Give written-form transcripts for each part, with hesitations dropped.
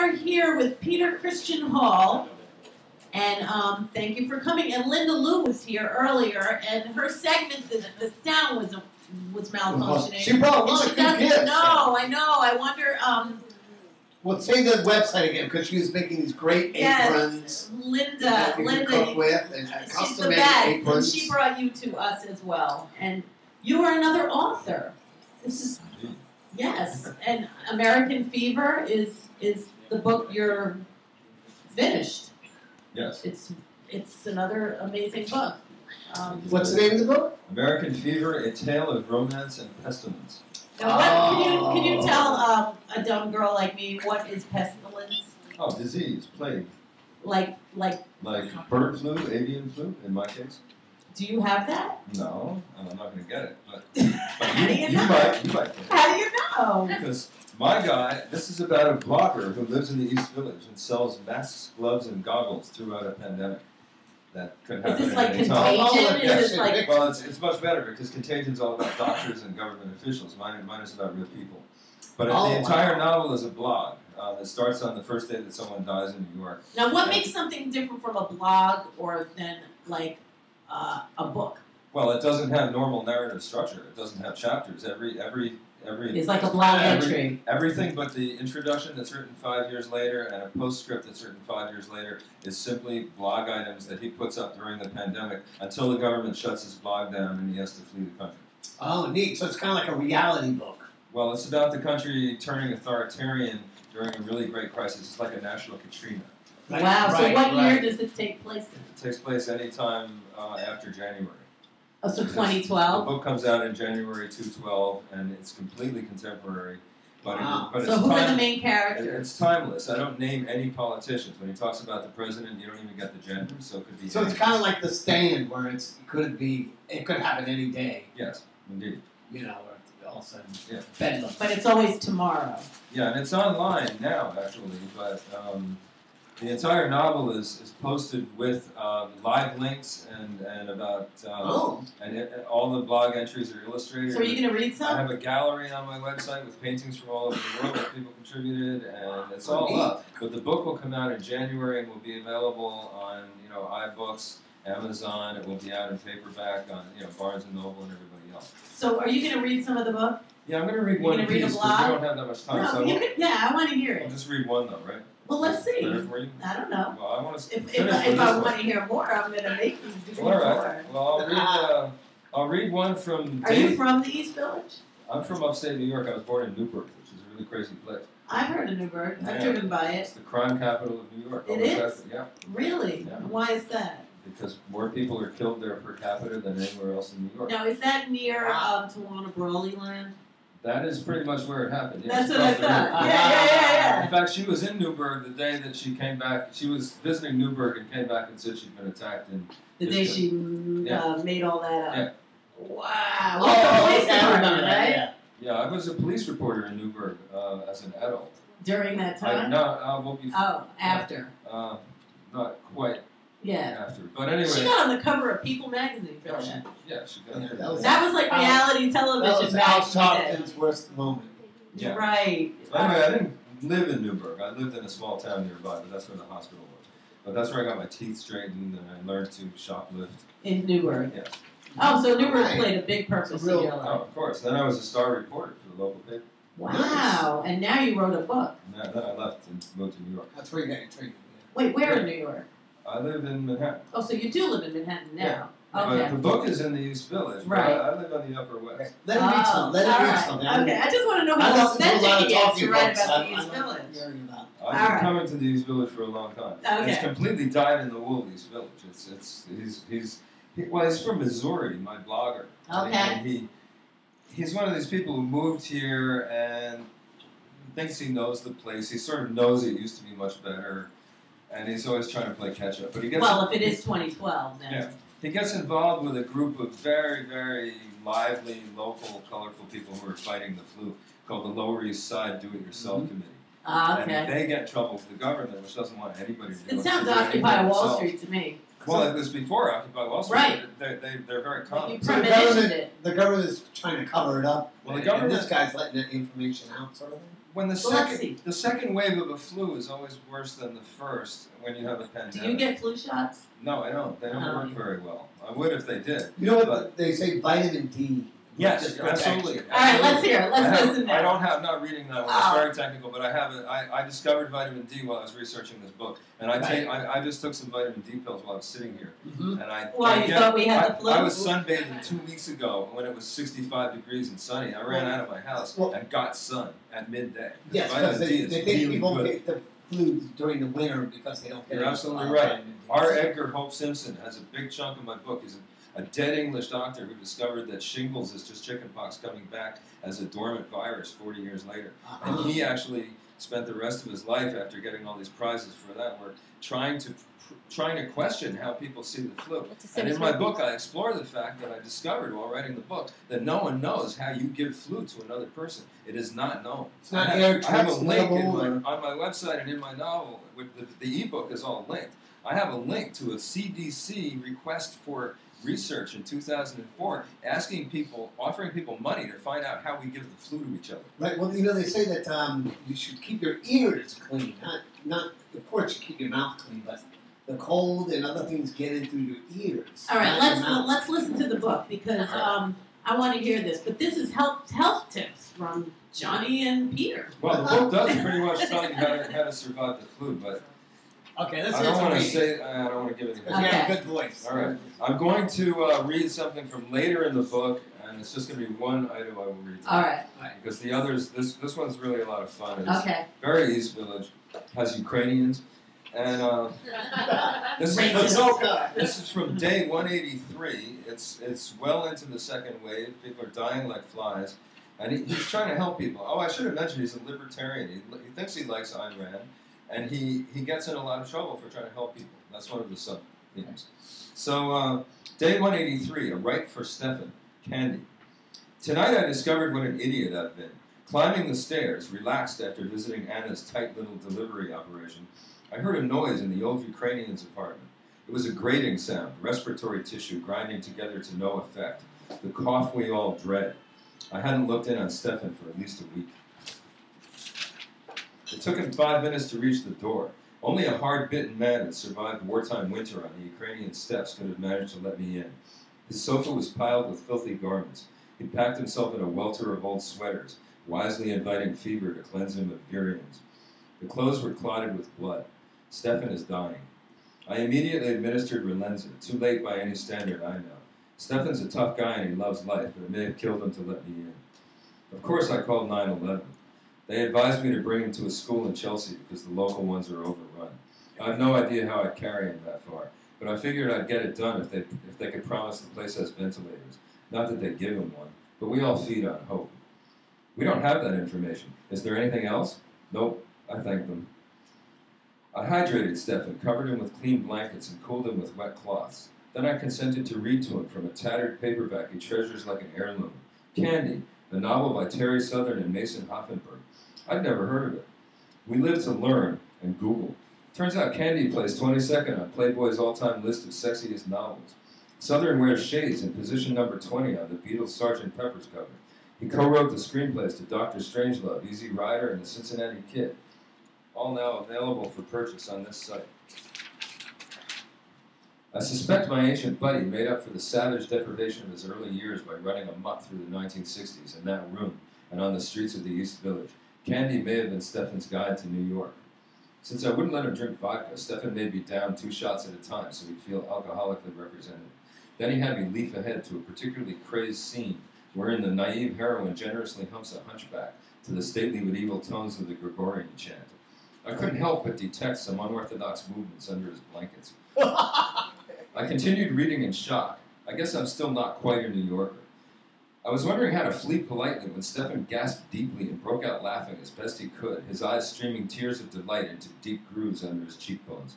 are here with Peter Christian Hall, and thank you for coming. And Linda Lou was here earlier, and her segment, the sound was malfunctioning. She brought a lot of good gifts. No, I know. I wonder. Well, say the website again, because she was making these great aprons. Linda, cook with, and she's the custom-made best, aprons. and she brought you to us as well. And you are another author. This is yes, and American Fever is the book you're finished. Yes. It's another amazing book. What's the name of the book? American Fever: A Tale of Romance and Pestilence. Now, can you tell a dumb girl like me what is pestilence? Oh, disease, plague. Like Bird flu, avian flu, in my case. Do you have that? No, I'm not going to get it. But How do you know? You might get it. How do you know? Because my guy, this is about a blogger who lives in the East Village and sells masks, gloves, and goggles throughout a pandemic. That could happen Is this like at any Contagion? time. Is this like... Well, it's much better because Contagion's all about doctors and government officials. Mine is about real people. But the entire novel is a blog that starts on the first day that someone dies in New York. Now, what makes something different from a blog or than like a book? Well, it doesn't have normal narrative structure. It doesn't have chapters. Every it's like a blog entry. Everything but the introduction that's written 5 years later and a postscript that's written 5 years later is simply blog items that he puts up during the pandemic until the government shuts his blog down and he has to flee the country. Oh, neat. So it's kind of like a reality book. Well, it's about the country turning authoritarian during a really great crisis. It's like a national Katrina. Right, wow. So what year does it take place in? It takes place anytime after January. Oh, so 2012? The book comes out in January 2012, and it's completely contemporary. But it's so who are the main characters? It's timeless. I don't name any politicians. When he talks about the president, you don't even get the gender, so it could be... So it's kind of like The Stand, where it could happen any day. Yes, indeed. You know, or all of a sudden, yeah. Bedlam. But it's always tomorrow. Yeah, and it's online now, actually, but... the entire novel is posted with live links and about and all the blog entries are illustrated. So are you going to read some? I have a gallery on my website with paintings from all over the world that people contributed, and it's all up. But the book will come out in January and will be available on iBooks, Amazon. It will be out in paperback on Barnes and Noble and everybody else. So are you going to read some of the book? Yeah, I'm going to read one piece because we don't have that much time. No, so I want to hear it. I'll just read one though, right? Well, let's see. For you? I don't know. Well, I want to if I want to hear more, I'm going to make you do more. All right. Well, I'll read one from... Are you from the East Village? I'm from upstate New York. I was born in Newburgh, which is a really crazy place. I've heard of Newburgh. I've driven by it. It's the crime capital of New York. It is? Yeah. Really? Yeah. Why is that? Because more people are killed there per capita than anywhere else in New York. Now, is that near Tawana Brawley land? That is pretty much where it happened. That's what I thought. Yeah. In fact, she was in Newburgh the day that she came back. She was visiting Newburgh and came back and said she'd been attacked. The day she made all that up. Yeah. Wow. Right? Yeah, I was a police reporter in Newburgh as an adult. During that time? No, before. After. Not quite. Yeah. After. But anyway. She got on the cover of People magazine for that. Yeah, she got it. That was like reality television. That was Al Sharpton's worst moment. Yeah. Right. Anyway, I didn't live in Newburgh. I lived in a small town nearby, but that's where the hospital was. But that's where I got my teeth straightened and I learned to shoplift. In Newburgh? Yes. Oh, so Newburgh played a big purpose in your life. Oh, of course. Then I was a star reporter for the local paper. Wow. And now you wrote a book. Then I left and moved to New York. That's where you got your training. Wait, where in New York? I live in Manhattan. Oh, so you do live in Manhattan now? Yeah. Okay. But the book is in the East Village. Right. I live on the Upper West. Let him read some. Let him read some. Okay, I just want to know how authentic he is to write about the East Village. I've been coming to the East Village for a long time. Okay. It's completely dyed-in-the-wool East Village. He's from Missouri, my blogger. Okay. And he's one of these people who moved here and thinks he knows the place. He sort of knows it used to be much better, and he's always trying to play catch-up. But he gets if it is 2012, then. Yeah. He gets involved with a group of very, very lively, local, colorful people who are fighting the flu, called the Lower East Side Do-It-Yourself Committee. Okay. And if they get in trouble with the government, which doesn't want anybody to do it. Sounds Occupy Wall Street to me. Well, it was before Occupy Wall Street. Right. They're very common. You So the premonitioned it. government is trying to cover it up. Well, the and government- this guy's letting that information out, sort of thing. When Well, let's see. the second wave of a flu is always worse than the first when you have a Do pandemic. you get flu shots? No, I don't. They don't Oh. work very well. I would if they did. You know what But- they say? Vitamin D. Yes, Just protection. absolutely. All right, let's hear it. Let's listen I now. don't have, not reading that one, it's very technical, but I have it. I discovered vitamin D while I was researching this book. And I just took some vitamin D pills while I was sitting here. Mm-hmm. And I Thought we had the flu? I was sunbathing 2 weeks ago when it was 65 degrees and sunny. I ran out of my house and got sun at midday. Yes, because vitamin D they is think really people good. get the flu during the winter because they don't get You're enough absolutely right. vitamin D. R. Edgar Hope Simpson has a big chunk of my book. He's a dead English doctor who discovered that shingles is just chickenpox coming back as a dormant virus 40 years later. And he actually spent the rest of his life, after getting all these prizes for that work, trying to question how people see the flu. And in my book, I explore the fact that I discovered while writing the book that no one knows how you give flu to another person. It is not known. It's not I air have a link transmittable. on my website and in my novel. With the ebook is all linked. I have a link to a CDC request for research in 2004, offering people money to find out how we give the flu to each other. Right. Well, you know, they say that you should keep your ears clean. Not of course you keep your mouth clean, but the cold and other things get in through your ears. All right, not your mouth. let's listen to the book because I want to hear this. But this is health tips from Johnny and Peter. Well, the book does pretty much tell you how to survive the flu, but Okay, let's I don't want to say. I don't want to give anything. You have Okay. a good voice. All right, I'm going to read something from later in the book, and it's just going to be one item I will read. All right. Because the others, this one's really a lot of fun. It's Okay. very East Village, has Ukrainians, and this Racist. is Okay. this is from day 183. It's well into the second wave. People are dying like flies, and he's trying to help people. Oh, I should have mentioned he's a libertarian. He thinks he likes Ayn Rand, and he gets in a lot of trouble for trying to help people. That's one of the sub themes. So day 183, a right for Stefan, Candy. Tonight I discovered what an idiot I've been. Climbing the stairs, relaxed after visiting Anna's tight little delivery operation, I heard a noise in the old Ukrainian's apartment. It was a grating sound, respiratory tissue grinding together to no effect, the cough we all dread. I hadn't looked in on Stefan for at least a week. It took him 5 minutes to reach the door. Only a hard-bitten man that survived wartime winter on the Ukrainian steppes could have managed to let me in. His sofa was piled with filthy garments. He packed himself in a welter of old sweaters, wisely inviting fever to cleanse him of virions. The clothes were clotted with blood. Stefan is dying. I immediately administered Relenza, too late by any standard I know. Stefan's a tough guy and he loves life, but it may have killed him to let me in. Of course I called 911. They advised me to bring him to a school in Chelsea because the local ones are overrun. I have no idea how I'd carry him that far, but I figured I'd get it done if they could promise the place has ventilators. Not that they'd give him one, but we all feed on hope. We don't have that information. Is there anything else? Nope. I thanked them. I hydrated Stefan, covered him with clean blankets, and cooled him with wet cloths. Then I consented to read to him from a tattered paperback he treasures like an heirloom. Candy, a novel by Terry Southern and Mason Hoffenberg. I'd never heard of it. We live to learn and Google. Turns out Candy plays 22nd on Playboy's all-time list of sexiest novels. Southern wears shades in position number 20 on the Beatles' Sgt. Pepper's cover. He co-wrote the screenplays to Dr. Strangelove, Easy Rider, and The Cincinnati Kid. All now available for purchase on this site. I suspect my ancient buddy made up for the savage deprivation of his early years by running amok through the 1960s in that room and on the streets of the East Village. Candy may have been Stefan's guide to New York. Since I wouldn't let him drink vodka, Stefan made me down 2 shots at a time so he'd feel alcoholically represented. Then he had me leap ahead to a particularly crazed scene wherein the naive heroine generously humps a hunchback to the stately medieval tones of the Gregorian chant. I couldn't help but detect some unorthodox movements under his blankets. I continued reading in shock. I guess I'm still not quite a New Yorker. I was wondering how to flee politely when Stefan gasped deeply and broke out laughing as best he could, his eyes streaming tears of delight into deep grooves under his cheekbones.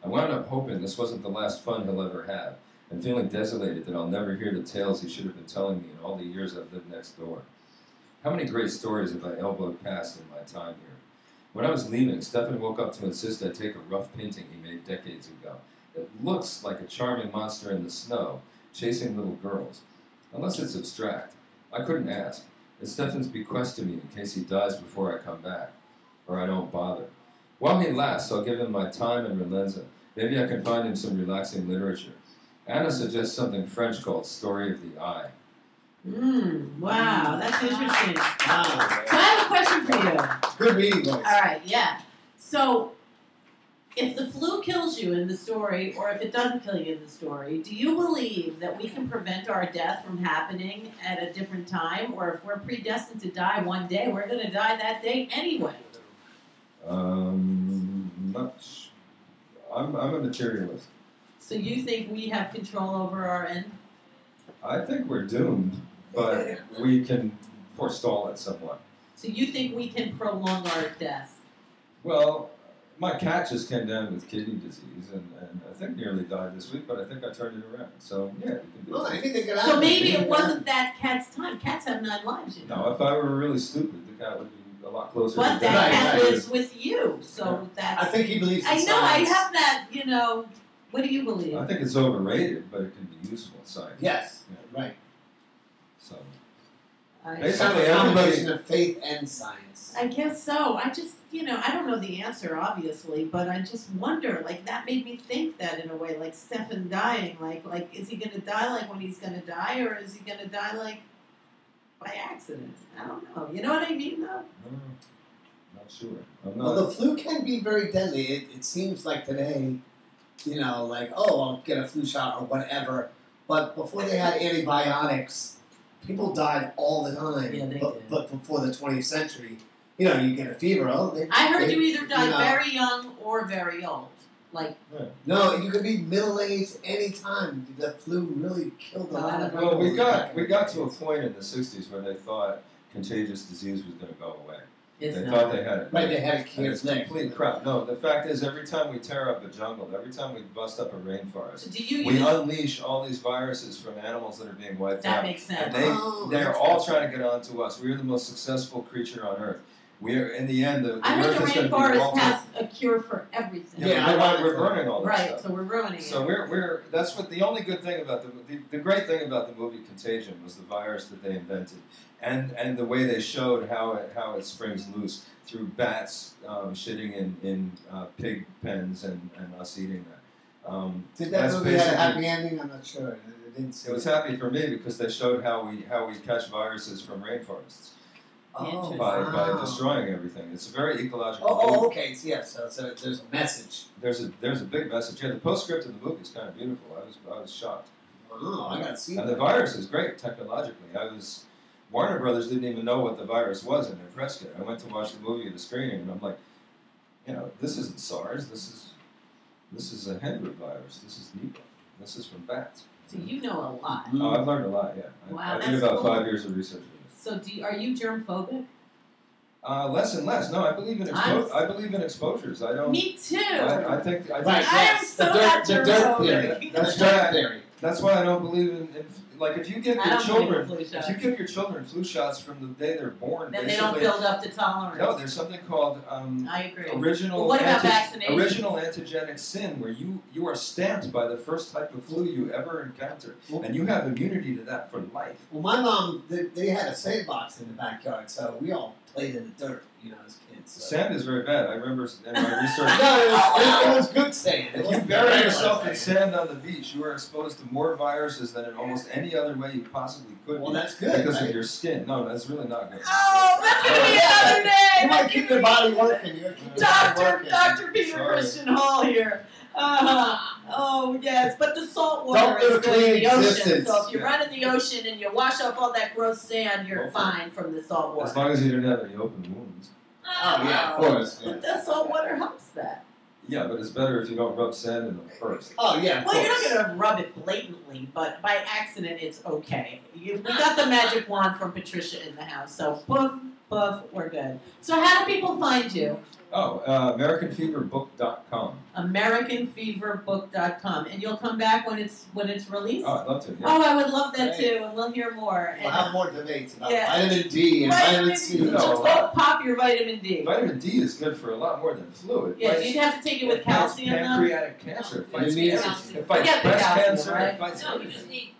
I wound up hoping this wasn't the last fun he'll ever have, and feeling desolated that I'll never hear the tales he should have been telling me in all the years I've lived next door. How many great stories have I elbowed past in my time here? When I was leaving, Stefan woke up to insist I take a rough painting he made decades ago. It looks like a charming monster in the snow, chasing little girls. Unless it's abstract. I couldn't ask. It's Stefan's bequest to me in case he dies before I come back, or I don't bother. While he lasts, I'll give him my time and relenza. Maybe I can find him some relaxing literature. Anna suggests something French called Story of the Eye. Wow, that's interesting. Wow. So I have a question for you. Good reading voice. All right, yeah. So, if the flu kills you in the story, or if it doesn't kill you in the story, do you believe that we can prevent our death from happening at a different time? Or if we're predestined to die one day, we're going to die that day anyway? Much. I'm a materialist. So you think we have control over our end? I think we're doomed, but we can forestall it somewhat. So you think we can prolong our death? Well, my cat just came down with kidney disease, and I think nearly died this week, but I think I turned it around. So, yeah, you can do Well, I it. think they get out So of maybe it. it wasn't that cat's time. Cats have 9 lives, you know. No, if I were really stupid, the cat would be a lot closer But to that death. cat Right. lives with you, so that's... I think he believes in I know, science. I have that, you know... What do you believe? I think it's overrated, but it can be useful in science. Yes, Yeah. right. So, I It's kind of a Basically, combination of faith and science. I guess so. I just, you know, I don't know the answer, obviously, but I just wonder, like, that made me think that in a way, like Stefan dying, like, is he going to die like when he's going to die, or is he going to die, like, by accident? I don't know. You know what I mean, though? not sure. I'm not. Well, the flu can be very deadly. It seems like today, you know, like, oh, I'll get a flu shot or whatever. But before they had antibiotics, people died all the time. Yeah, they but, did. but before the 20th century, you know, you get a fever. I heard you either die you know, very young or very old. Like, No, you could be middle-aged any time. The flu really killed a lot of people. Well, we got to a point in the 60s where they thought contagious disease was going to go away. it's They not. thought they had it. Right, they had a And cure. it's complete crap. No, the fact is, every time we tear up a jungle, every time we bust up a rainforest, So do you we use... unleash all these viruses from animals that are being wiped That out. makes sense. And they're all trying to get onto us. We're the most successful creature on Earth. We're, in the end, the I heard Earth the is going to be rainforest altered. has a cure for everything. Yeah, but we're burning all that Right, stuff. so we're ruining So it. we're that's what the only good thing about the great thing about the movie Contagion was the virus that they invented, and the way they showed how it springs loose through bats shitting in pig pens and us eating that. Did that That's movie have a basically- happy ending? I'm not sure. I didn't see It was happy for me because they showed how we catch viruses from rainforests Oh, by wow. destroying everything. It's a very ecological. Oh, okay. So, yeah, so there's a message. There's a big message. Yeah, the postscript of the movie is kind of beautiful. I was shocked. Oh, I gotta see And that. the virus is great technologically. Warner Brothers didn't even know what the virus was in their press kit. I went to watch the movie at the screening, and I'm like, you know, this isn't SARS. This is a Hendra virus. This is Nipah. This is from bats. So you know a lot. Oh, I've learned a lot. Yeah, Wow, I did that's about cool. 5 years of research with this. So are you germ phobic? Less and less. No, I believe in I believe in exposures. I don't. Me too. I think. Right, I am yes. so the not dirt germophobic. theory. That's The dirt right. theory. That's why I don't believe in like if you give I your don't believe in children flu if shots. you give your children flu shots from the day they're born, Then they don't basically- build up to tolerance. No, there's something called I agree. original Well, what about vaccinations? original antigenic sin, where you are stamped by the first type of flu you ever encounter, and you have immunity to that for life. Well, my mom, they had a sandbox in the backyard, so we all played in the dirt, you know, as kids. So. Sand is very bad. I remember in my research. No, it was good sand. It If you wasn't bury regular yourself in sand. sand on the beach, you are exposed to more viruses than in almost any other way you possibly could Well, be that's good, because right? of your skin. No, that's really not good. Oh, that's gonna be Yeah. another day. You might keep your body working. You gotta keep your body working. Dr. Peter Sorry. Christian Hall here. Oh yes, but the salt water Don't live is a good clean in the ocean. existence. So if you Yeah. run in the ocean and you wash off all that gross sand, you're Okay. fine from the salt water. As long as you didn't have any open wounds. Oh, yeah, of course. Yeah. But the salt water helps that. Yeah, but it's better if you don't rub sand in them first. Oh, yeah, of Well, you're course. not going to rub it blatantly, but by accident, it's okay. We got the magic wand from Patricia in the house, so poof, poof, we're good. So how do people find you? AmericanFeverBook.com. AmericanFeverBook.com, and you'll come back when it's released. Oh, I'd love to. Yeah. Oh, I would love that too, and we'll hear more. We'll And, have more debates about yeah. vitamin D and vitamin C. No. Let's go pop your vitamin D. Vitamin D is good for a lot more than flu. It Yeah, fights, you'd have to take it with calcium though. pancreatic cancer. It fights It cancer. It Forget fights the breast calcium, cancer. right? It fights No, you everything. just need.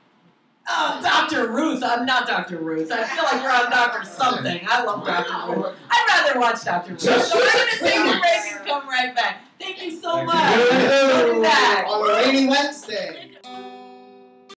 Oh, Dr. Ruth. I'm not Dr. Ruth. I feel like we're on Dr. Something. I love Dr. Ruth. I'd rather watch Dr. Ruth. So I'm going to take a break and come right back. Thank you so Thank much. you. We'll be back. On a rainy Wednesday.